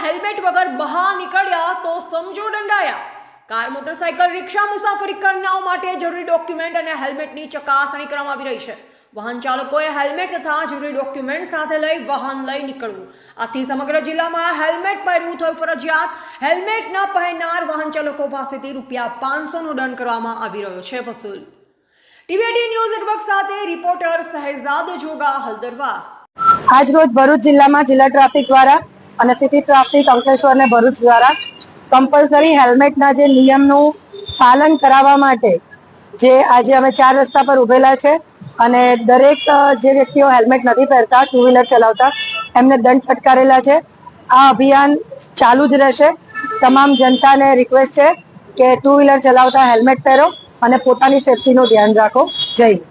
Helmet વગર બહાર નીકળ્યા તો સમજો દંડાયા। કાર, મોટરસાઇકલ, રિક્ષા મુસાફરી કરનારાઓ માટે જરૂરી ડોક્યુમેન્ટ અને હેલ્મેટની ચકાસણી કરવામાં આવી રહી છે। વાહન ચાલકોએ હેલ્મેટ તથા જરૂરી ડોક્યુમેન્ટ સાથે લઈ વાહન લઈ નીકળવું। આથી સમગ્ર જિલ્લામાં હેલ્મેટ પહેરવું થયું ફરજિયાત। હેલ્મેટ ન પહેરનાર વાહન ચાલકો પાસેથી ₹500નો દંડ કરવામાં આવી રહ્યો છે વસૂલ। ટીવી18 ન્યૂઝ નેટવર્ક સાથે રિપોર્ટર શહેજાદ જોગા, હલદરવા। આજ રોજ ભરૂચ જિલ્લામાં જિલ્લા ટ્રાફિક દ્વારા અને સિટી ટ્રાફિક અંકલેશ્વર અને ભરૂચ દ્વારા કમ્પલસરી હેલ્મેટના જે નિયમનું પાલન કરાવવા માટે જે આજે અમે 4 રસ્તા પર ઉભેલા છે અને દરેક જે વ્યક્તિઓ હેલ્મેટ નથી પહેરતા, ટુ વ્હીલર ચલાવતા, એમને દંડ ફટકારેલા છે। આ અભિયાન ચાલુ જ રહેશે। તમામ જનતાને રિક્વેસ્ટ છે કે ટુ વ્હીલર ચલાવતા હેલ્મેટ પહેરો અને પોતાની સેફટીનું ધ્યાન રાખો। જય હિન્દ।